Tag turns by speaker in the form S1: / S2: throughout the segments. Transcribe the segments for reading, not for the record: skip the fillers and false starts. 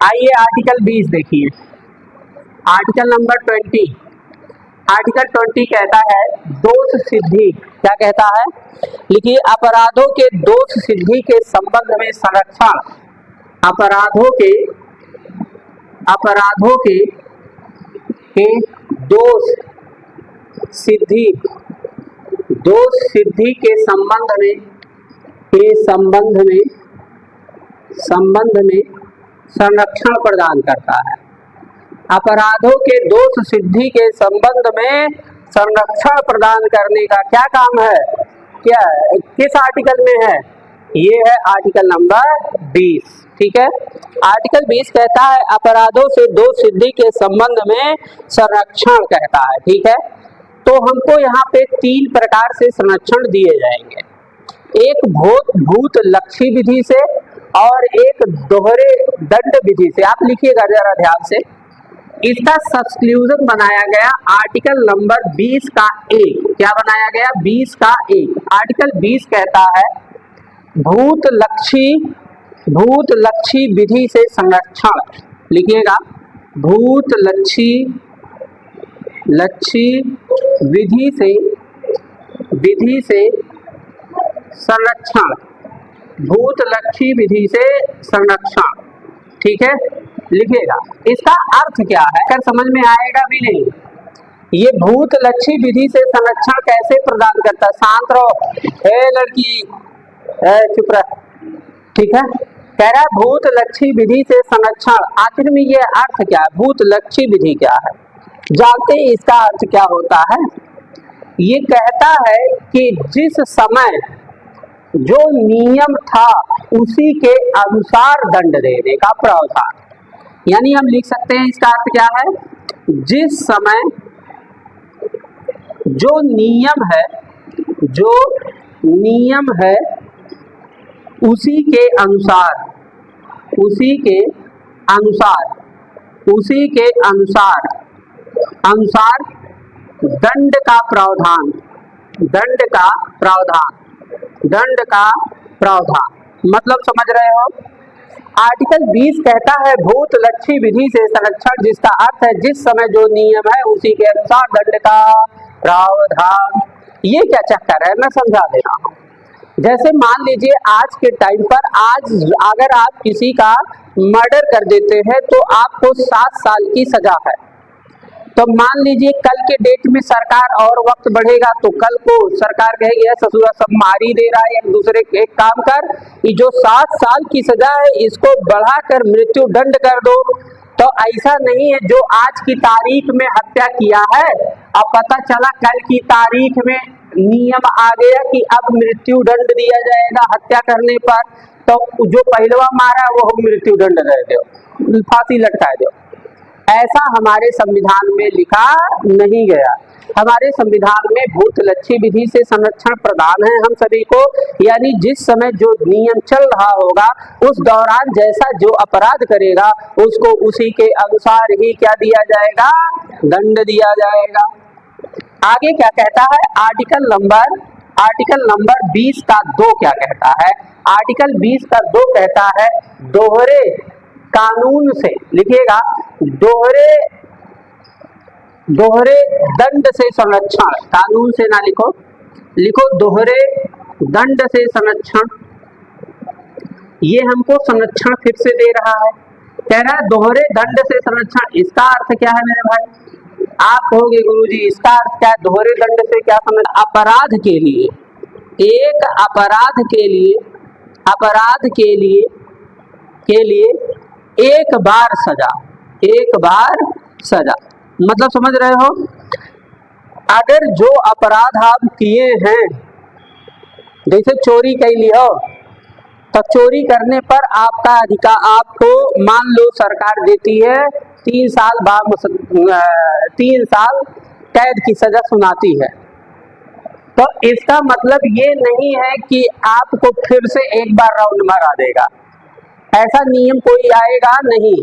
S1: आइए आर्टिकल 20 देखिए, article number 20। Article 20 कहता है दोष सिद्धि। क्या कहता है? लिखिए, अपराधों के दोष सिद्धि के संबंध में संरक्षण। अपराधों के दोष सिद्धि के संबंध में संरक्षण प्रदान करता है। अपराधों के दोष सिद्धि के संबंध में संरक्षण प्रदान करने का क्या काम है? क्या किस आर्टिकल में है? ये है आर्टिकल नंबर 20। ठीक है, आर्टिकल 20 कहता है अपराधों से दोष सिद्धि के संबंध में संरक्षण कहता है। ठीक है, तो हमको यहाँ पे 3 प्रकार से संरक्षण दिए जाएंगे, एक भूत लक्षी विधि से और एक दोहरे दंड विधि से। आप लिखिएगा जरा ध्यान से। इसका सब्स्टिट्यूशन बनाया गया आर्टिकल नंबर 20 का 1। क्या बनाया गया? 20 का 1। आर्टिकल 20 कहता है भूत लक्षी विधि से संरक्षण। लिखिएगा, भूत लक्षी विधि से संरक्षण। भूत लक्षी विधि से संरक्षण। ठीक है, लिखिएगा। इसका अर्थ क्या है? कर समझ में आएगा भी नहीं। ये भूत लक्षी विधि से संरक्षण कैसे प्रदान करता है? शांत रहो, ए लड़की, चुप रह। ठीक है, कह रहा है भूत लक्षी विधि से संरक्षण। आखिर में ये अर्थ क्या है? भूत लक्षी विधि क्या है? जानते हैं इसका अर्थ क्या होता है? ये कहता है कि जिस समय जो नियम था उसी के अनुसार दंड देने का प्रावधान। यानी हम लिख सकते हैं इसका अर्थ क्या है? जिस समय जो नियम है उसी के अनुसार दंड का प्रावधान। मतलब समझ रहे हो? आर्टिकल 20 कहता है भूत लक्षी विधि से संरक्षण, जिसका अर्थ है जिस समय जो नियम है उसी के अनुसार दंड का प्रावधान। ये क्या चक्कर है, मैं समझा दे रहा हूं। जैसे मान लीजिए आज के टाइम पर अगर आप किसी का मर्डर कर देते हैं तो आपको 7 साल की सजा है। तो मान लीजिए कल के डेट में सरकार और वक्त बढ़ेगा तो कल को सरकार कहेगी ससुरा सब मार ही दे रहा है, एक दूसरे एक काम कर, ये जो 7 साल की सजा है इसको बढ़ाकर मृत्यु दंड कर दो। तो ऐसा नहीं है जो आज की तारीख में हत्या किया है अब पता चला कल की तारीख में नियम आ गया कि अब मृत्यु दंड दिया जाएगा हत्या करने पर, तो जो पहलवा मारा वो मृत्यु दंड दे दो, फांसी लटका दो। ऐसा हमारे संविधान में लिखा नहीं गया। हमारे संविधान में भूत लक्षी विधि से संरक्षण प्रदान है हम सभी को। यानी जिस समय जो नियम चल रहा होगा उस दौरान जैसा जो अपराध करेगा उसको उसी के अनुसार ही क्या दिया जाएगा? दंड दिया जाएगा। आगे क्या कहता है? आर्टिकल नंबर 20 का 2 क्या कहता है? आर्टिकल 20 का 2 कहता है दोहरे कानून से। लिखिएगा, दोहरे दंड से संरक्षण। कानून से ना लिखो, दोहरे दंड से संरक्षण। ये हमको संरक्षण फिर से दे रहा है, कह रहा है दोहरे दंड से संरक्षण। इसका अर्थ क्या है मेरे भाई? आप कहोगे गुरुजी इसका अर्थ क्या है? दोहरे दंड से क्या समझ? अपराध के लिए एक बार सजा। मतलब समझ रहे हो? अगर जो अपराध आप किए हैं, जैसे चोरी कर लियो, तो चोरी करने पर आपका अधिकार, आपको मान लो सरकार देती है 3 साल कैद की सजा सुनाती है, तो इसका मतलब ये नहीं है कि आपको फिर से एक बार राउंड मारा देगा। ऐसा नियम कोई आएगा नहीं,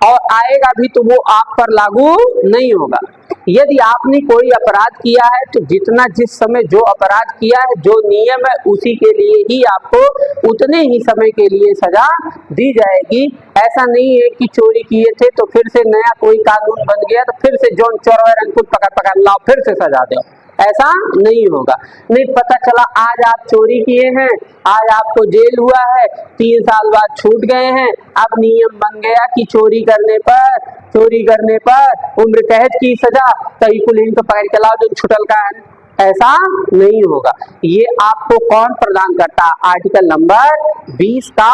S1: और आएगा भी तो वो आप पर लागू नहीं होगा। यदि आपने कोई अपराध किया है तो जितना जिस समय जो अपराध किया है, जो नियम है, उसी के लिए ही आपको उतने ही समय के लिए सजा दी जाएगी। ऐसा नहीं है कि चोरी किए थे तो फिर से नया कोई कानून बन गया तो फिर से जौन चोर है रंगपुर पकड़ पकड़ लाओ फिर से सजा दो, ऐसा नहीं होगा। नहीं, पता चला आज आप चोरी किए हैं, आज आपको जेल हुआ है, 3 साल बाद छूट गए हैं, अब नियम बन गया कि चोरी करने पर उम्र कैद की सजा, कहीं कुलीन तो पकड़ के लाओ जो छुटल का है, ऐसा नहीं होगा। ये आपको कौन प्रदान करता है? आर्टिकल नंबर 20 का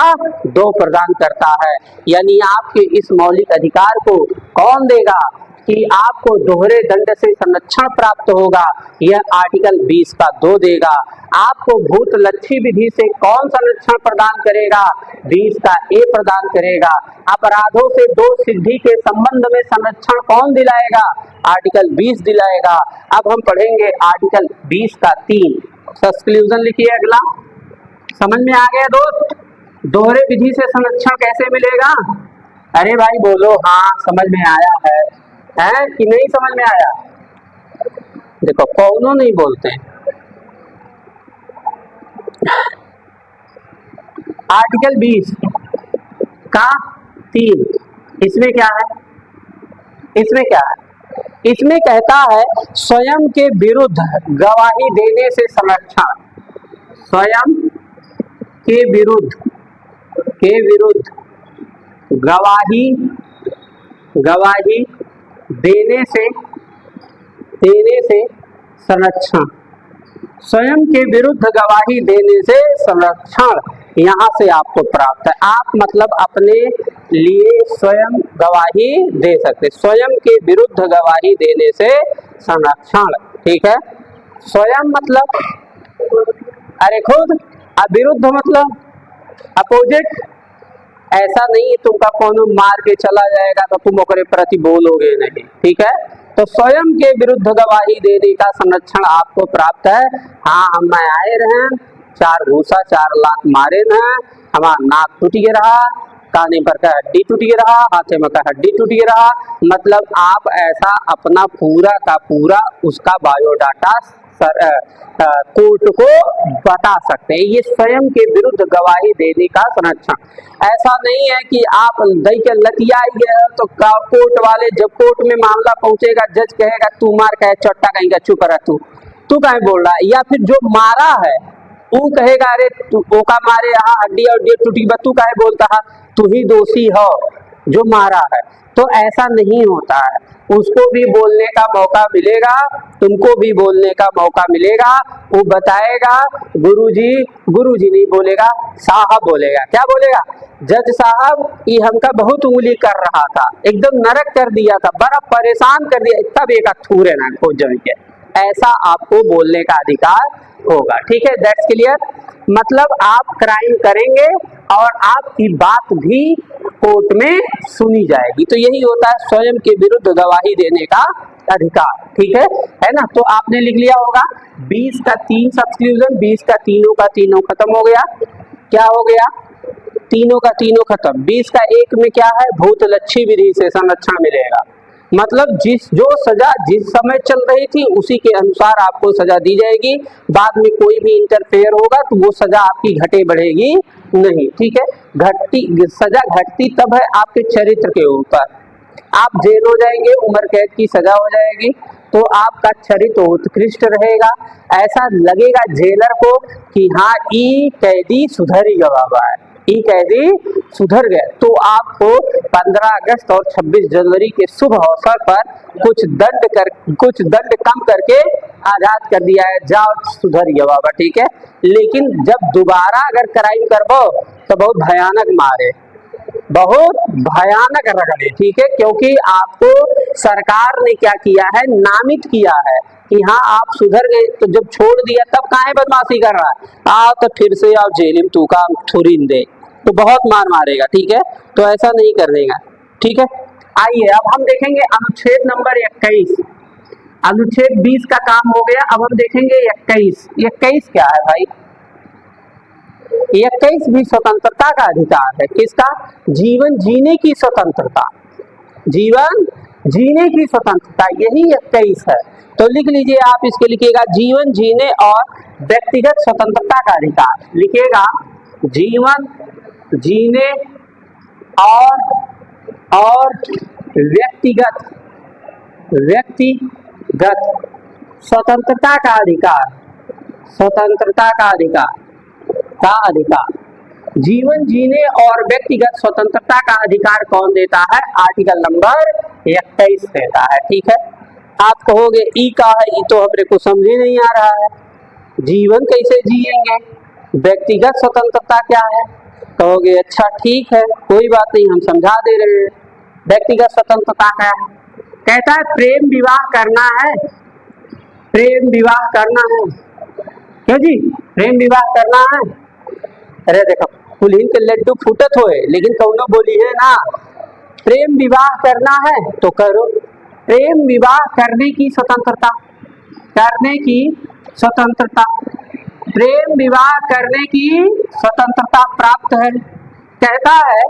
S1: 2 प्रदान करता है। यानी आपके इस मौलिक अधिकार को कौन देगा कि आपको दोहरे दंड से संरक्षण प्राप्त होगा, यह आर्टिकल 20 का 2 देगा। आपको भूत लक्षी विधि से कौन संरक्षण प्रदान करेगा? 20 का ए प्रदान करेगा। अपराधों से दोष सिद्धि के संबंध में संरक्षण कौन दिलाएगा? आर्टिकल 20 दिलाएगा। अब हम पढ़ेंगे आर्टिकल 20 का 3। सब्सक्लूजन लिखिए अगला। समझ में आ गया दोस्त? दोहरे विधि से संरक्षण कैसे मिलेगा? अरे भाई बोलो हाँ समझ में आया है कि नहीं समझ में आया? देखो कौनों नहीं बोलते। आर्टिकल 20 का 3 इसमें क्या है? इसमें कहता है स्वयं के विरुद्ध गवाही देने से संरक्षण। स्वयं के विरुद्ध गवाही देने से संरक्षण। स्वयं के विरुद्ध गवाही देने से संरक्षण यहाँ से आपको प्राप्त है। आप मतलब अपने लिए स्वयं गवाही दे सकते। स्वयं के विरुद्ध गवाही देने से संरक्षण, ठीक है। स्वयं मतलब अरे खुद, विरुद्ध मतलब अपोजिट। ऐसा नहीं तुमका कौन मार के चला जाएगा तो तुम ओकरे प्रति बोलोगे नहीं, ठीक है। तो स्वयं के विरुद्ध गवाही देने का संरक्षण आपको प्राप्त है। हाँ हम आए रहे, 4 घूसा 4 लात मारे न, हमारा नाक टूट गया रहा, काने पर का हड्डी टूट गया रहा, हाथे में का हड्डी टूट गया रहा, मतलब आप ऐसा अपना पूरा का पूरा उसका बायोडाटा कोर्ट को बता सकते हैं। ये स्वयं के विरुद्ध गवाही देने का संरक्षण। ऐसा नहीं है कि आप दई के लतिया तो कोर्ट वाले जब कोर्ट में मामला पहुंचेगा जज कहेगा तू मार कहे चट्टा कहीं का चुप रह तू कहीं बोल रहा है, या फिर जो मारा है वो कहेगा अरे तू ओका मारे यहाँ हड्डी और टूटी तू कहे बोलता है, तू ही दोषी हो जो मारा है। तो ऐसा नहीं होता है, उसको भी बोलने का मौका मिलेगा, तुमको भी बोलने का मौका मिलेगा। वो बताएगा गुरुजी नहीं बोलेगा, साहब बोलेगा। क्या बोलेगा? जज साहब ये हमका बहुत उंगली कर रहा था, एकदम नरक कर दिया था, बड़ा परेशान कर दिया, तब एक ठूरे ना खोज जमी के, ऐसा आपको बोलने का अधिकार होगा, ठीक है। That's clear. मतलब आप क्राइम करेंगे और आपकी बात भी कोर्ट में सुनी जाएगी। तो यही होता है स्वयं के विरुद्ध गवाही देने का अधिकार, ठीक है ना। तो आपने लिख लिया होगा 20 का 3 सब्स्टिट्यूशन, 20 का तीनों खत्म हो गया। क्या हो गया? तीनों का तीनों खत्म। 20 का 1 में क्या है? भूतलक्षी विधि से संरक्षण मिलेगा। मतलब जो सजा जिस समय चल रही थी उसी के अनुसार आपको सजा दी जाएगी। बाद में कोई भी इंटरफेयर होगा तो वो सजा आपकी घटे बढ़ेगी नहीं, ठीक है। सजा घटती तब है आपके चरित्र के ऊपर। आप जेल हो जाएंगे, उम्र कैद की सजा हो जाएगी, तो आपका चरित्र उत्कृष्ट रहेगा। ऐसा लगेगा जेलर को कि हाँ ई कैदी सुधर ही गवा है, ई कैदी सुधर गए। तो आपको 15 अगस्त और 26 जनवरी के शुभ अवसर पर कुछ दंड कम करके आजाद कर दिया है, जाओ सुधर गया बाबा, ठीक है। लेकिन जब दोबारा अगर क्राइम करबो तो बहुत भयानक मारे, बहुत भयानक रगड़े, ठीक है। क्योंकि आपको सरकार ने क्या किया है? नामित किया है कि हाँ आप सुधर गए, तो जब छोड़ दिया तब काहे बदमाशी कर रहा है, आओ तो फिर से आओ जेल में तू का थोड़ी दे, तो बहुत मार मारेगा, ठीक है। तो ऐसा नहीं कर देगा, ठीक है। आइए अब हम देखेंगे अनुच्छेद नंबर 21। अनुच्छेद 20 का काम हो गया, अब हम देखेंगे 21। 21 क्या है भाई? 21 भी स्वतंत्रता का अधिकार है। किसका? जीवन जीने की स्वतंत्रता। जीवन जीने की स्वतंत्रता, यही 21 है। तो लिख लीजिए आप, इसके लिखिएगा जीवन जीने और व्यक्तिगत स्वतंत्रता का अधिकार, लिखिएगा जीवन जीने और व्यक्तिगत स्वतंत्रता का अधिकार, स्वतंत्रता का अधिकार, जीवन जीने और व्यक्तिगत स्वतंत्रता का अधिकार कौन देता है? आर्टिकल नंबर 21 देता है। ठीक है, आप कहोगे ई का है, ई तो हमरे को समझ ही नहीं आ रहा है, जीवन कैसे जिएंगे, व्यक्तिगत स्वतंत्रता क्या है? कहोगे अच्छा ठीक है, कोई बात नहीं, हम समझा दे रहे हैं। व्यक्तिगत स्वतंत्रता क्या है? कहता है प्रेम विवाह करना है, प्रेम विवाह करना है, क्यों जी प्रेम विवाह करना है? अरे देखो पुलिन के लड्डू फूटत होए लेकिन कौनो बोली है ना, प्रेम विवाह करना है तो करो। प्रेम विवाह करने की स्वतंत्रता, करने की स्वतंत्रता, प्रेम विवाह करने की स्वतंत्रता प्राप्त है। कहता है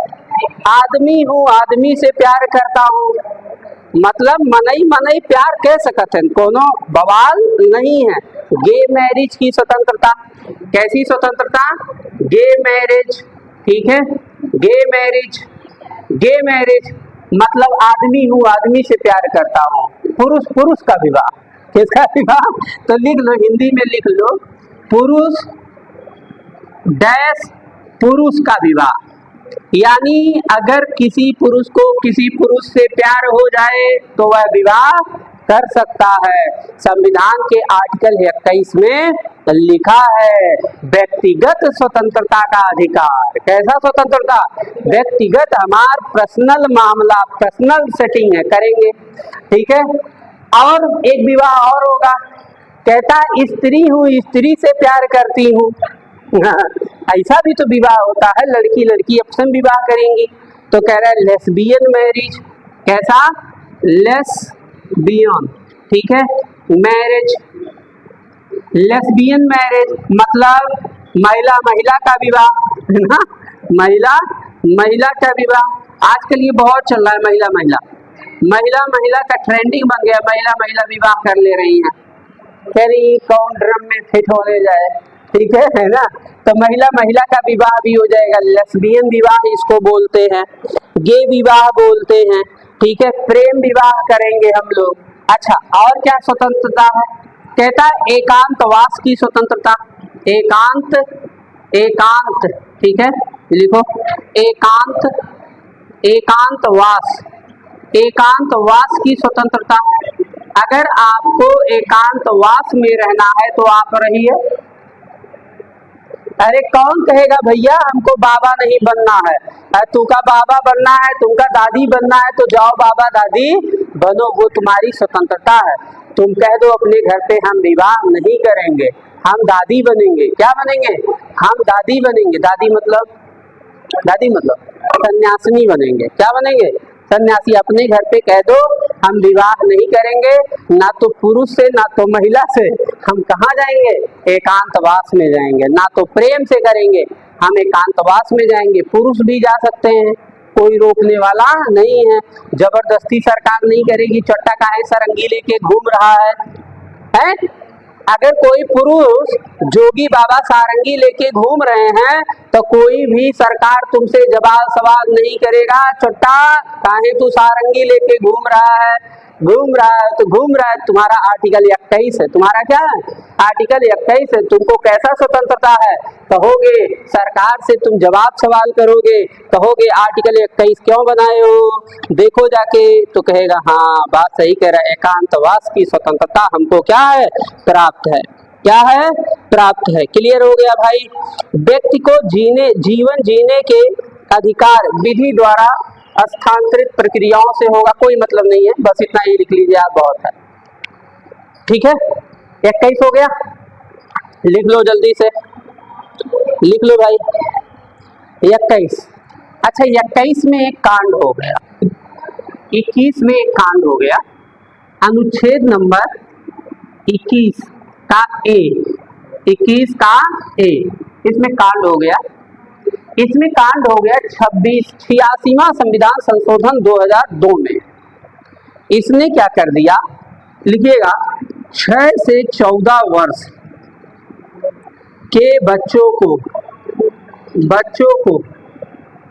S1: आदमी हूँ, आदमी से प्यार करता हूँ, मतलब मनई मनई प्यार कह सकत है, कोनो बवाल नहीं है। गे मैरिज की स्वतंत्रता, कैसी स्वतंत्रता? गे मैरिज, ठीक है, गे मैरिज, गे मैरिज मतलब आदमी हूँ, आदमी से प्यार करता हूँ। पुरुष, पुरुष का विवाह, किसका विवाह? तो लिख लो, हिंदी में लिख लो, पुरुष डैश पुरुष का विवाह। यानी अगर किसी पुरुष को किसी पुरुष से प्यार हो जाए तो वह विवाह कर सकता है। संविधान के आर्टिकल 21 में लिखा है व्यक्तिगत स्वतंत्रता का अधिकार। कैसा स्वतंत्रता? व्यक्तिगत, हमार पर्सनल मामला, पर्सनल सेटिंग है, करेंगे, ठीक है। और एक विवाह और होगा, कहता स्त्री हूँ, स्त्री से प्यार करती हूँ। ऐसा भी तो विवाह होता है, लड़की लड़की आपस में विवाह करेंगी। तो कह रहा है लेस्बियन मैरिज, कैसा? लेस्बियन, ठीक है, मैरिज, लेस्बियन मैरिज मतलब महिला महिला का विवाह, है ना, महिला महिला का विवाह। आजकल ये बहुत चल रहा है, महिला महिला, महिला महिला का ट्रेंडिंग बन गया, महिला महिला विवाह कर ले रही हैं, कह रही कौन ड्रम में फिट होने जाए, ठीक है ना। तो महिला महिला का विवाह भी हो जाएगा, लेस्बियन विवाह इसको बोलते हैं, गे विवाह बोलते हैं, ठीक है, प्रेम विवाह करेंगे हम लोग। अच्छा, और क्या स्वतंत्रता है? कहता है एकांतवास की स्वतंत्रता, एकांत, एकांत, ठीक है, लिखो एकांत, एकांतवास, एकांतवास की स्वतंत्रता। अगर आपको एकांतवास में रहना है तो आप रहिए। अरे कौन कहेगा भैया हमको बाबा नहीं बनना है, तुमका बाबा बनना है, तुमका दादी बनना है तो जाओ बाबा दादी बनो, वो तुम्हारी स्वतंत्रता है। तुम कह दो अपने घर पे हम विवाह नहीं करेंगे, हम दादी बनेंगे। क्या बनेंगे? हम दादी बनेंगे। दादी मतलब, दादी मतलब सन्यासिनी बनेंगे। क्या बनेंगे? सन्यासी। अपने घर पे कह दो हम विवाह नहीं करेंगे, ना तो पुरुष से ना तो महिला से, हम कहाँ जाएंगे? एकांतवास में जाएंगे। ना तो प्रेम से करेंगे, हम एकांतवास में जाएंगे। पुरुष भी जा सकते हैं, कोई रोकने वाला नहीं है, जबरदस्ती सरकार नहीं करेगी। चट्टा काहे सरंगी लेके घूम रहा है? अगर कोई पुरुष जोगी बाबा सारंगी लेके घूम रहे हैं तो कोई भी सरकार तुमसे जवाब सवाल नहीं करेगा, चट्टा काहे तू सारंगी लेके घूम रहा है, घूम रहा है तो घूम रहा है। तुम्हारा आर्टिकल 21 है, तुम्हारा क्या है? आर्टिकल 21 है। तुमको कैसा स्वतंत्रता है? कहोगे सरकार से तुम जवाब सवाल करोगे, कहोगे आर्टिकल 21 क्यों बनाए हो, देखो जाके, तो कहेगा हाँ बात सही कह रहा है, एकांतवास की स्वतंत्रता हमको क्या है? प्राप्त है। क्या है? प्राप्त है। क्लियर हो गया भाई? व्यक्ति को जीवन जीने के अधिकार विधि द्वारा स्थानांतरित प्रक्रियाओं से होगा, कोई मतलब नहीं है, बस इतना ही लिख लीजिए आप, बहुत है। ठीक है, 21 हो गया, लिख लो जल्दी से, लिख लो भाई 21। अच्छा 21 में एक कांड हो गया, 21 में एक कांड हो गया, अनुच्छेद नंबर 21 का ए, 21 का ए, इसमें कांड हो गया, इसमें कांड हो गया 86वां संविधान संशोधन 2002 में। इसने क्या कर दिया, लिखिएगा 6 से 14 वर्ष के बच्चों को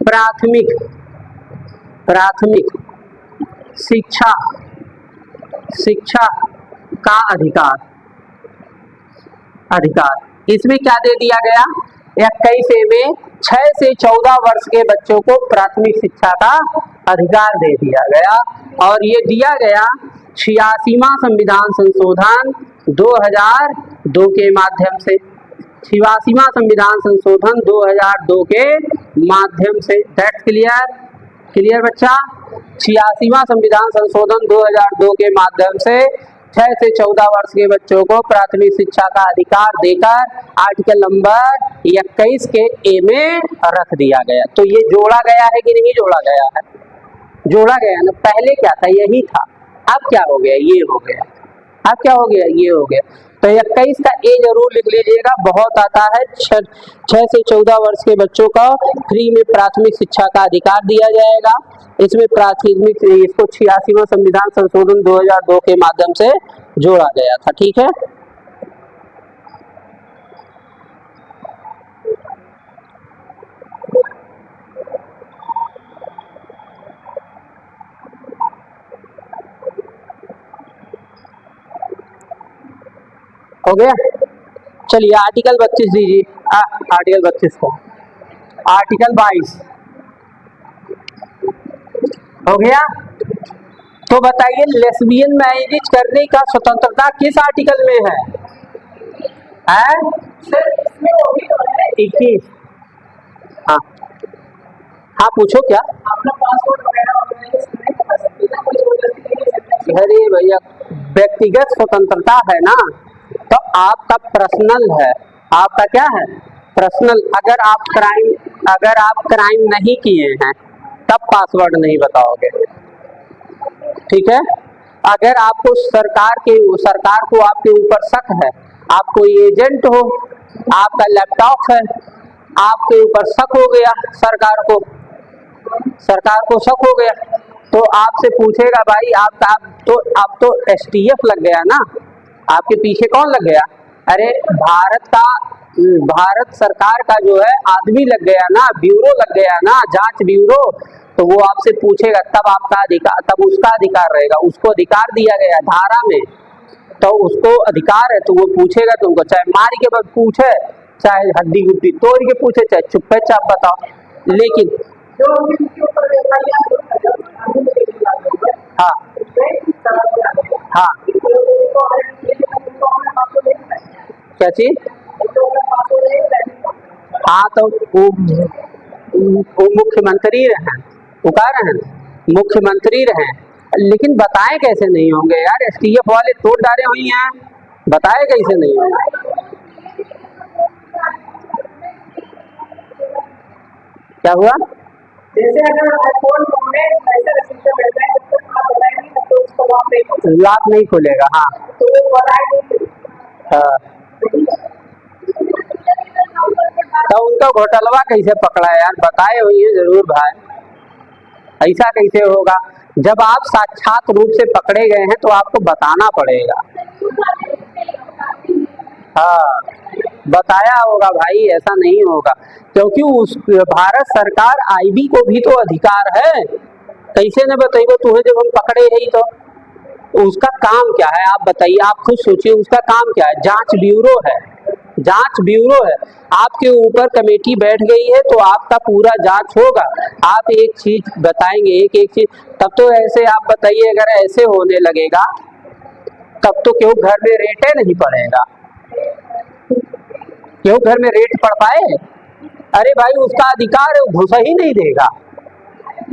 S1: प्राथमिक शिक्षा का अधिकार इसमें क्या दे दिया गया, 21 में 6 से 14 वर्ष के बच्चों को प्राथमिक शिक्षा का अधिकार दे दिया गया। और ये दिया गया 86वां संविधान संशोधन 2002 के माध्यम से, 86वां संविधान संशोधन 2002 के माध्यम से। दैट्स क्लियर बच्चा। 86वां संविधान संशोधन 2002 के माध्यम से 6 से 14 वर्ष के बच्चों को प्राथमिक शिक्षा का अधिकार देकर आर्टिकल नंबर 21 के ए में रख दिया गया। तो ये जोड़ा गया है कि नहीं जोड़ा गया है, जोड़ा गया ना। पहले क्या था, यही था, अब क्या हो गया, ये हो गया, अब क्या हो गया, ये हो गया। तो 21 का ए जरूर लिख लीजिएगा, बहुत आता है। 6 से 14 वर्ष के बच्चों को फ्री में प्राथमिक शिक्षा का अधिकार दिया जाएगा। इसमें प्राथमिक, इसको 86वां संविधान संशोधन 2002 के माध्यम से जोड़ा गया था। ठीक है, हो गया। चलिए आर्टिकल 32 दीजिए, आर्टिकल 32 को आर्टिकल 22 हो गया। तो बताइए लेस्बियन मैरिज करने का स्वतंत्रता किस आर्टिकल में है? 21। हाँ हाँ, पूछो क्या। अरे भैया, व्यक्तिगत स्वतंत्रता है ना, तो आपका पर्सनल है, आपका क्या है, पर्सनल। अगर आप क्राइम नहीं किए हैं तब पासवर्ड नहीं बताओगे, ठीक है। अगर आपको सरकार को आपके ऊपर शक है, आप कोई एजेंट हो, आपका लैपटॉप है, आपके ऊपर शक हो गया, सरकार को शक हो गया, तो आपसे पूछेगा भाई अब तो STF लग गया ना, आपके पीछे कौन लग गया? अरे भारत सरकार का जो है आदमी लग गया ना, ब्यूरो लग गया ना, जांच ब्यूरो। तो वो आपसे पूछेगा, तब उसका अधिकार रहेगा, उसको अधिकार दिया गया धारा में, तो उसको अधिकार है, तो वो पूछेगा तुमको, चाहे मार के बाद पूछे, चाहे हड्डी गुड्डी तोड़ के पूछे, चाहे चुप्पे चाप बताओ। लेकिन हाँ हाँ, क्या चीज? हाँ, तो वो मुख्यमंत्री रहे, वो कह रहे हैं मुख्यमंत्री रहे, लेकिन बताए कैसे नहीं होंगे यार, STF वाले तोड़ डाले हुई हैं, बताए कैसे नहीं होंगे? क्या हुआ? जैसे अगर लाभ नहीं खुलेगा, हाँ तो उनका घोटालवा कैसे पकड़ा यार, बताए हुई है जरूर भाई, ऐसा कैसे होगा? जब आप साक्षात रूप से पकड़े गए हैं तो आपको बताना पड़ेगा। हाँ, बताया होगा भाई, ऐसा नहीं होगा, क्योंकि भारत सरकार IB को भी तो अधिकार है, कैसे न बताइए तुम्हें, जब हम पकड़े हैं तो उसका काम क्या है आप बताइए, आप खुद सोचिए, उसका काम क्या है? जांच ब्यूरो है, आपके ऊपर कमेटी बैठ गई है, तो आपका पूरा जांच होगा, आप एक चीज बताएंगे, एक चीज, तब तो ऐसे आप बताइए, अगर ऐसे होने लगेगा तब तो क्यों घर में रेटे नहीं पड़ेगा, क्यों घर में रेट पड़ पाए? अरे भाई, उसका अधिकार है, वो घुस ही नहीं देगा,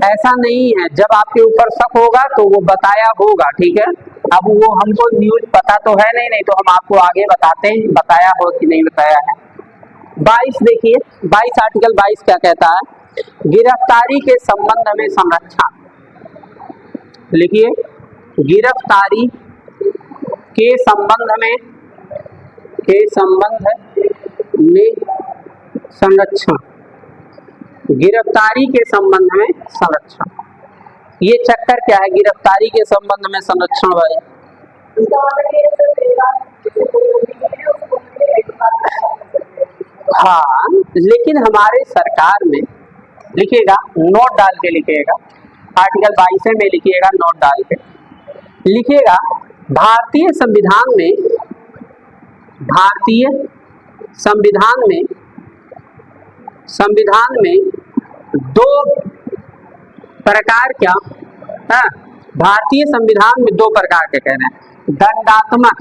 S1: ऐसा नहीं है। जब आपके ऊपर शक होगा तो वो बताया होगा, ठीक है। अब वो हमको न्यूज पता तो है नहीं तो हम आपको आगे बताते हैं, बताया हो कि नहीं बताया है। 22 देखिए, 22 आर्टिकल 22 क्या कहता है? गिरफ्तारी के संबंध में संरक्षण। लिखिए, गिरफ्तारी के संबंध में संरक्षण, गिरफ्तारी के संबंध में संरक्षण, ये चक्कर क्या है? गिरफ्तारी के संबंध में संरक्षण वाले। हाँ, लेकिन हमारे सरकार में लिखिएगा, नोट डाल के लिखिएगा, आर्टिकल 22 में लिखिएगा, नोट डाल के लिखिएगा, भारतीय संविधान में दो प्रकार क्या, हाँ, भारतीय संविधान में दो प्रकार के कह रहे हैं, दंडात्मक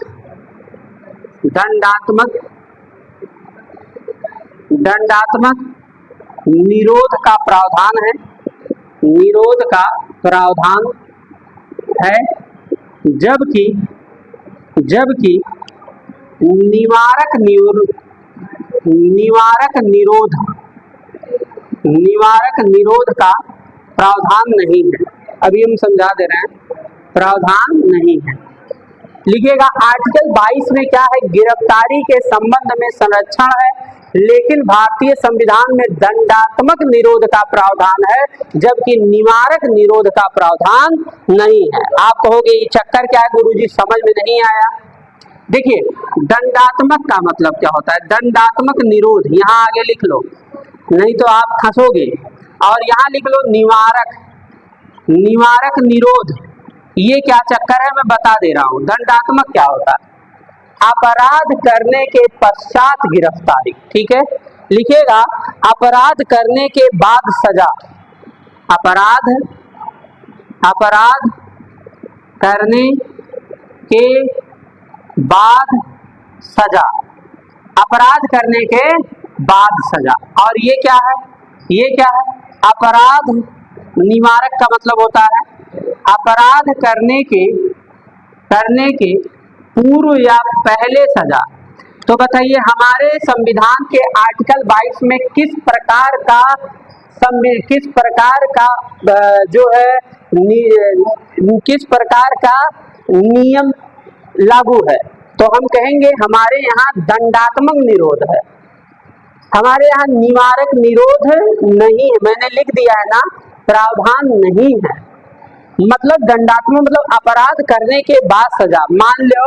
S1: निरोध का प्रावधान है, जबकि निवारक निरोध का प्रावधान नहीं है। अभी हम समझा दे रहे हैं, प्रावधान नहीं है। लिखिएगा, आर्टिकल 22 में क्या है? गिरफ्तारी के संबंध में संरक्षण है, लेकिन भारतीय संविधान में दंडात्मक निरोध का प्रावधान है, जबकि निवारक निरोध का प्रावधान नहीं है। आप कहोगे ये चक्कर क्या है गुरुजी, समझ में नहीं आया। देखिए, दंडात्मक का मतलब क्या होता है? दंडात्मक निरोध यहाँ आगे लिख लो, नहीं तो आप फंसोगे, और यहाँ लिख लो निवारक निरोध। ये क्या चक्कर है मैं बता दे रहा हूं। दंडात्मक क्या होता है? अपराध करने के पश्चात गिरफ्तारी, ठीक है। लिखिएगा, अपराध करने के बाद सजा, अपराध करने के बाद सजा, अपराध करने के बाद सजा। और ये क्या है? अपराध निवारक का मतलब होता है अपराध करने के पूर्व या पहले सजा। तो बताइए, हमारे संविधान के आर्टिकल 22 में किस प्रकार का नियम लागू है? तो हम कहेंगे हमारे यहाँ दंडात्मक निरोध है, हमारे यहाँ निवारक निरोध नहीं है। मैंने लिख दिया है ना, प्रावधान नहीं है। मतलब दंडात्मक मतलब अपराध करने के बाद सजा। मान लो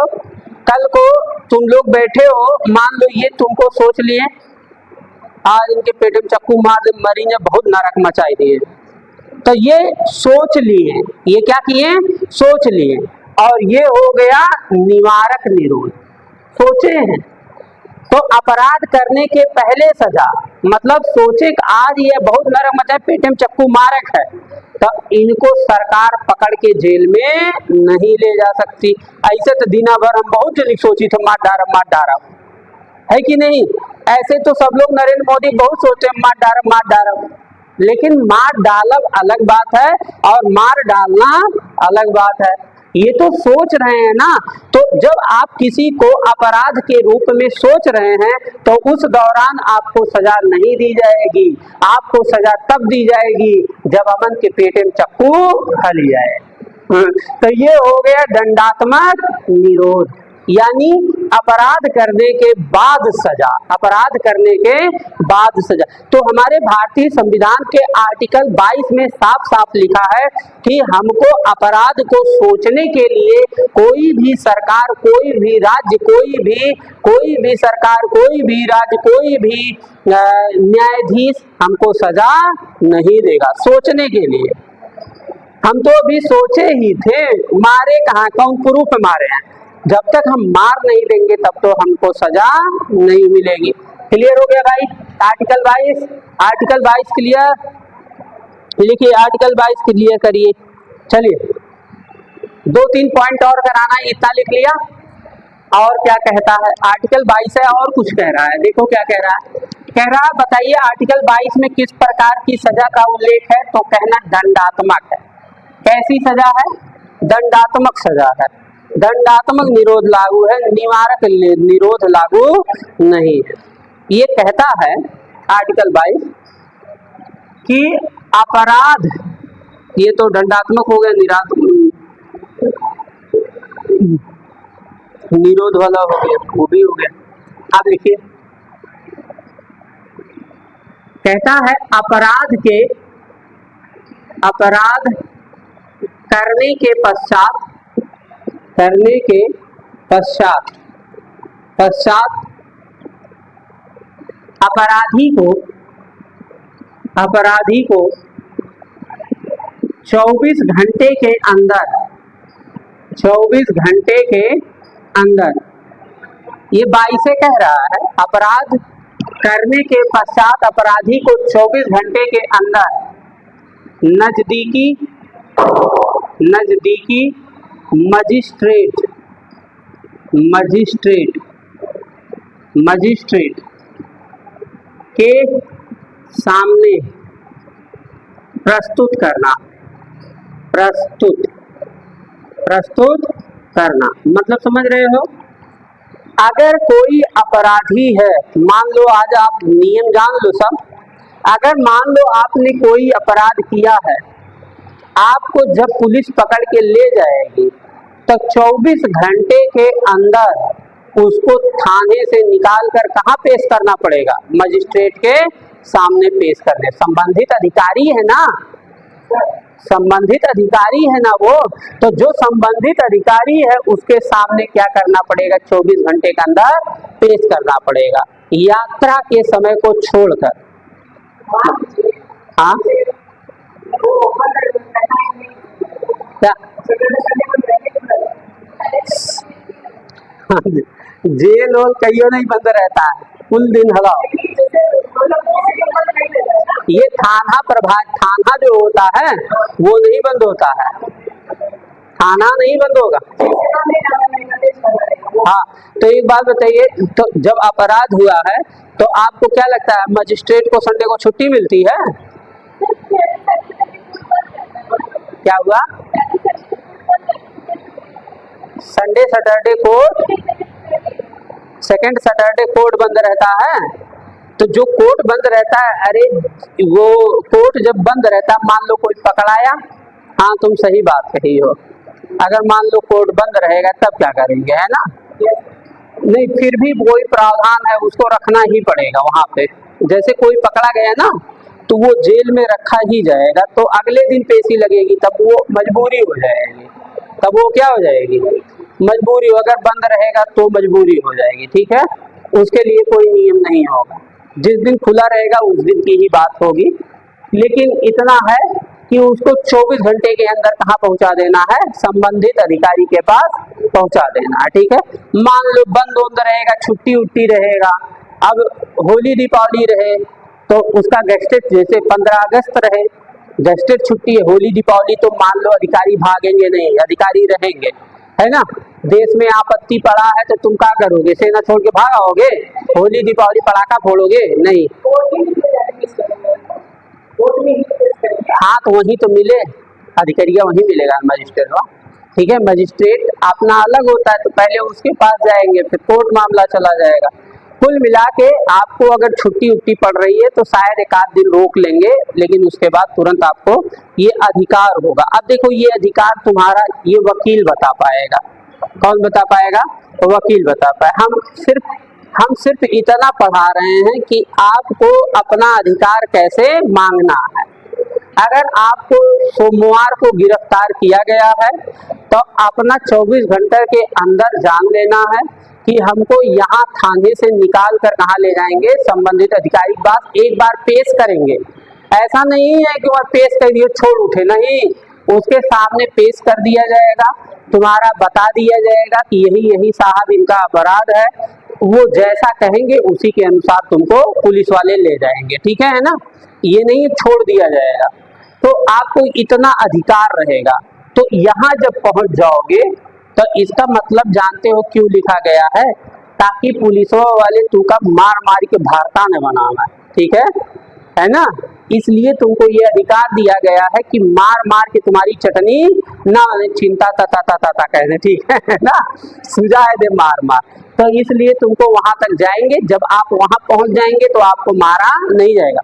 S1: कल को तुम लोग बैठे हो, मान लो ये तुमको सोच लिए आज इनके पेट में चाकू मार दे, मरीज ने बहुत नरक मचाई दिए, तो ये सोच लिए, ये क्या किए? सोच लिए, और ये हो गया निवारक निरोध, सोचे हैं। तो अपराध करने के पहले सजा मतलब सोचे कि आज ये बहुत नरक मचाए, पेट में चाकू मारक है, तो इनको सरकार पकड़ के जेल में नहीं ले जा सकती। ऐसे तो दिन भर हम बहुत जल्दी सोची थे मार डारा, है कि नहीं? ऐसे तो सब लोग नरेंद्र मोदी बहुत सोचते हैं मार डारा, लेकिन मार डालब अलग बात है और मार डालना अलग बात है। ये तो सोच रहे हैं ना। तो जब आप किसी को अपराध के रूप में सोच रहे हैं तो उस दौरान आपको सजा नहीं दी जाएगी, आपको सजा तब दी जाएगी जब अमन के पेट में चाकू खा लिया जाए। तो ये हो गया दंडात्मक निरोध, यानी अपराध करने के बाद सजा, अपराध करने के बाद सजा। तो हमारे भारतीय संविधान के आर्टिकल 22 में साफ साफ लिखा है कि हमको अपराध को सोचने के लिए कोई भी सरकार, कोई भी राज्य, कोई भी सरकार, कोई भी राज्य, कोई भी न्यायाधीश हमको सजा नहीं देगा सोचने के लिए। हम तो अभी सोचे ही थे, मारे कहाँ, कौन प्रूफ मारे हैं। जब तक हम मार नहीं देंगे तब तो हमको सजा नहीं मिलेगी। क्लियर हो गया भाई? Article 22 clear? लिखिए, आर्टिकल 22 क्लियर करिए। चलिए 2-3 पॉइंट और कराना है, इतना लिख लिया। और क्या कहता है आर्टिकल 22 है, और कुछ कह रहा है, देखो क्या कह रहा है। बताइए आर्टिकल 22 में किस प्रकार की सजा का उल्लेख है? तो कहना दंडात्मक है। कैसी सजा है? दंडात्मक सजा है। दंडात्मक निरोध लागू है, निवारक निरोध लागू नहीं है। ये कहता है आर्टिकल 22 कि अपराध, ये तो दंडात्मक हो गया, निरोध वाला हो गया, वो भी हो गया। अब लिखिए, कहता है अपराध करने के पश्चात अपराधी को 24 घंटे के अंदर ये 22 कह रहा है, अपराध करने के पश्चात अपराधी को 24 घंटे के अंदर नजदीकी मजिस्ट्रेट के सामने प्रस्तुत करना। मतलब समझ रहे हो, अगर कोई अपराधी है, मान लो आज आप नियम जान लो सब, अगर मान लो आपने कोई अपराध किया है, आपको जब पुलिस पकड़ के ले जाएगी तो 24 घंटे के अंदर उसको थाने से निकाल कर कहाँ पेश करना पड़ेगा? मजिस्ट्रेट के सामने पेश करने। संबंधित अधिकारी है ना, वो, तो जो संबंधित अधिकारी है उसके सामने क्या करना पड़ेगा? 24 घंटे के अंदर पेश करना पड़ेगा, यात्रा के समय को छोड़कर। हाँ क्या? जेल और कईयों नहीं बंद रहता है, कुल दिन हलाओ। ये थाना जो होता है वो नहीं बंद होता है, थाना नहीं बंद होगा। हाँ, तो एक बात बताइए, तो जब अपराध हुआ है तो आपको क्या लगता है मजिस्ट्रेट को संडे को छुट्टी मिलती है? क्या हुआ? Sunday Saturday court, second Saturday court बंद रहता है। तो जो कोर्ट बंद रहता है, अरे वो कोर्ट जब बंद रहता है, मान लो कोई पकड़ाया, हाँ तुम सही बात कही हो, अगर मान लो कोर्ट बंद रहेगा तब क्या करेंगे, है ना? नहीं, फिर भी वही प्रावधान है, उसको रखना ही पड़ेगा वहां पे। जैसे कोई पकड़ा गया ना तो वो जेल में रखा ही जाएगा, तो अगले दिन पेशी लगेगी, तब वो मजबूरी हो जाएगी, तब वो क्या हो जाएगी? मजबूरी। अगर बंद रहेगा तो मजबूरी हो जाएगी, ठीक है, उसके लिए कोई नियम नहीं होगा। जिस दिन खुला रहेगा उस दिन की ही बात होगी। लेकिन इतना है कि उसको 24 घंटे के अंदर कहाँ पहुंचा देना है? संबंधित अधिकारी के पास पहुंचा देना है, ठीक है। मान लो बंद रहेगा, छुट्टी उट्टी रहेगा, अब होली दीपावली रहे तो उसका गेस्टेड, जैसे 15 अगस्त रहे, गेस्टेड छुट्टी है, होली दीपावली, तो मान लो अधिकारी भागेंगे नहीं, अधिकारी रहेंगे, है ना। देश में आपत्ति पड़ा है तो तुम क्या करोगे? सेना छोड़ के भागोगे? होली दीपावली पटाखा फोड़ोगे? नहीं। हाँ, तो वहीं तो मिले, अधिकारिया वहीं मिलेगा मजिस्ट्रेट का, ठीक है। मजिस्ट्रेट अपना अलग होता है, तो पहले उसके पास जाएंगे, फिर कोर्ट मामला चला जाएगा। कुल मिला के आपको अगर छुट्टी उट्टी पड़ रही है तो शायद एक आध दिन रोक लेंगे, लेकिन उसके बाद तुरंत आपको ये अधिकार होगा। अब देखो, ये अधिकार तुम्हारा ये वकील बता पाएगा। कौन बता पाएगा? वकील बता पाए। हम सिर्फ इतना पढ़ा रहे हैं कि आपको अपना अधिकार कैसे मांगना है। अगर आपको सोमवार को गिरफ्तार किया गया है तो अपना 24 घंटे के अंदर जान लेना है कि हमको यहाँ थाने से निकाल कर कहाँ ले जाएंगे? संबंधित अधिकारी के पास एक बार पेश करेंगे। ऐसा नहीं है कि वह पेश कर दिए छोड़ उठे, नहीं, उसके सामने पेश कर दिया जाएगा, तुम्हारा बता दिया जाएगा कि यही साहब इनका अपराध है, वो जैसा कहेंगे उसी के अनुसार तुमको पुलिस वाले ले जाएंगे, ठीक है ना। ये नहीं छोड़ दिया जाएगा, तो आपको इतना अधिकार रहेगा। तो यहाँ जब पहुंच जाओगे तो इसका मतलब जानते हो क्यों लिखा गया है? ताकि पुलिसों वाले तुमका मार मार के भारता न बनाना, ठीक है ना। इसलिए तुमको ये अधिकार दिया गया है कि मार मार के तुम्हारी चटनी ना चिंता ता कहने, ठीक है ना, सुझाए दे मार मार। तो इसलिए तुमको वहां तक जाएंगे, जब आप वहां पहुंच जाएंगे तो आपको मारा नहीं जाएगा।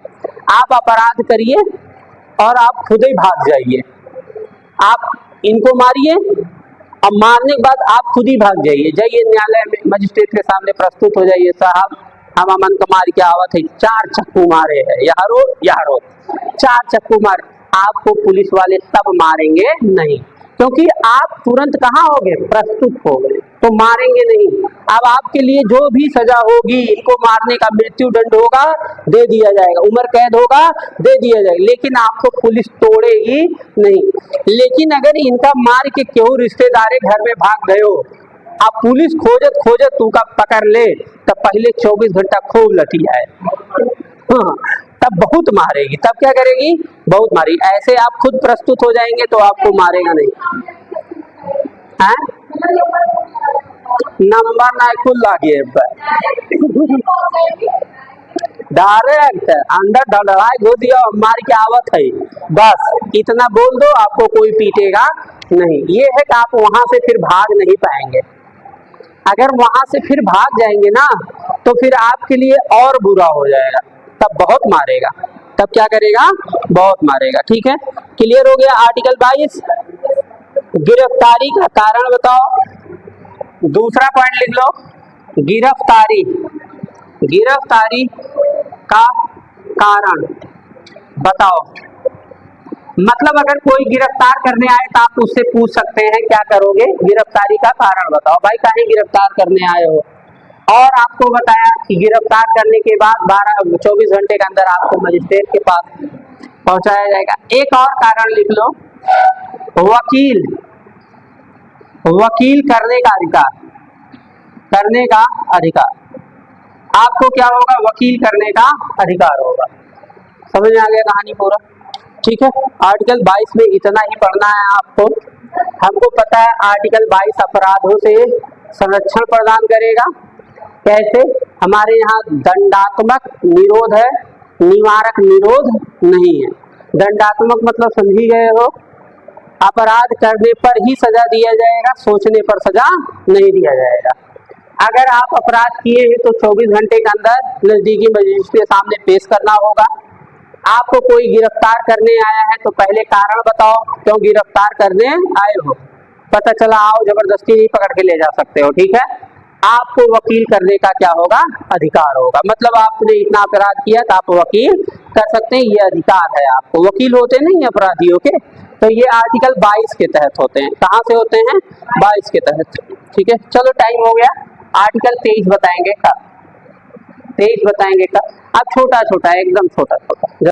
S1: आप अपराध करिए और आप खुद ही भाग जाइए, आप इनको मारिए और मारने के बाद आप खुद ही भाग जाइए न्यायालय में, मजिस्ट्रेट के सामने प्रस्तुत हो जाइए, साहब हम अमन कुमार की आवत है, 4 चक्कू मारे है, यारो 4 चक्कू मारे। आपको पुलिस वाले तब मारेंगे नहीं, क्योंकि आप तुरंत कहाँ हो गए, प्रस्तुत हो गए, तो मारेंगे नहीं। अब आपके लिए जो भी सजा होगी, इनको मारने का मृत्यु दंड होगा, दे दिया जाएगा, उम्र कैद होगा, दे दिया जाएगा, लेकिन आपको पुलिस तोड़ेगी नहीं। लेकिन अगर इनका मार के क्यों रिश्तेदार घर में भाग गए हो, अब पुलिस खोजत खोजत तू का पकड़ ले, तब पहले 24 घंटा खूब लठी आए, हाँ, तब बहुत मारेगी, तब क्या करेगी, बहुत मारेगी। ऐसे आप खुद प्रस्तुत हो जाएंगे तो आपको मारेगा नहीं है? नंबर ना खुल लागे डायरेक्ट अंदर ढड़ाई घो दिया, मार के आवत है, बस इतना बोल दो, आपको कोई पीटेगा नहीं। ये है कि आप वहां से फिर भाग नहीं पाएंगे। अगर वहां से फिर भाग जाएंगे ना, तो फिर आपके लिए और बुरा हो जाएगा, तब बहुत मारेगा, तब क्या करेगा, बहुत मारेगा। ठीक है, क्लियर हो गया। आर्टिकल 22, गिरफ्तारी का कारण बताओ। दूसरा पॉइंट लिख लो, गिरफ्तारी, गिरफ्तारी का कारण बताओ। मतलब अगर कोई गिरफ्तार करने आए तो आप उससे पूछ सकते हैं, क्या करोगे, गिरफ्तारी का कारण बताओ। भाई काहे गिरफ्तार करने आए हो, और आपको बताया कि गिरफ्तार करने के बाद 24 घंटे के अंदर आपको मजिस्ट्रेट के पास पहुंचाया जाएगा। एक और कारण लिख लो, वकील, वकील करने का अधिकार, करने का अधिकार, आपको क्या होगा, वकील करने का अधिकार होगा। समझ में आ गया कहानी पूरा? ठीक है, आर्टिकल 22 में इतना ही पढ़ना है आपको। हमको पता है आर्टिकल 22 अपराधों से संरक्षण प्रदान करेगा। कैसे, हमारे यहाँ दंडात्मक निरोध है, निवारक निरोध नहीं है। दंडात्मक मतलब समझ ही गए हो, अपराध करने पर ही सजा दिया जाएगा, सोचने पर सजा नहीं दिया जाएगा। अगर आप अपराध किए हैं तो 24 घंटे के अंदर नजदीकी मजिस्ट्रेट के सामने पेश करना होगा। आपको कोई गिरफ्तार करने आया है तो पहले कारण बताओ, क्यों गिरफ्तार करने आए हो, पता चला आओ, जबरदस्ती नहीं पकड़ के ले जा सकते हो। ठीक है, आपको वकील करने का क्या होगा, अधिकार होगा। मतलब आपने इतना अपराध किया तो आप वकील कर सकते हैं, ये अधिकार है आपको। वकील होते नहीं अपराधियों के, तो ये आर्टिकल 22 के तहत होते हैं। कहाँ से होते हैं, 22 के तहत। ठीक है, चलो टाइम हो गया। आर्टिकल 23 बताएंगे कल, 23 बताएंगे कल। अब छोटा छोटा, एकदम छोटा छोटा।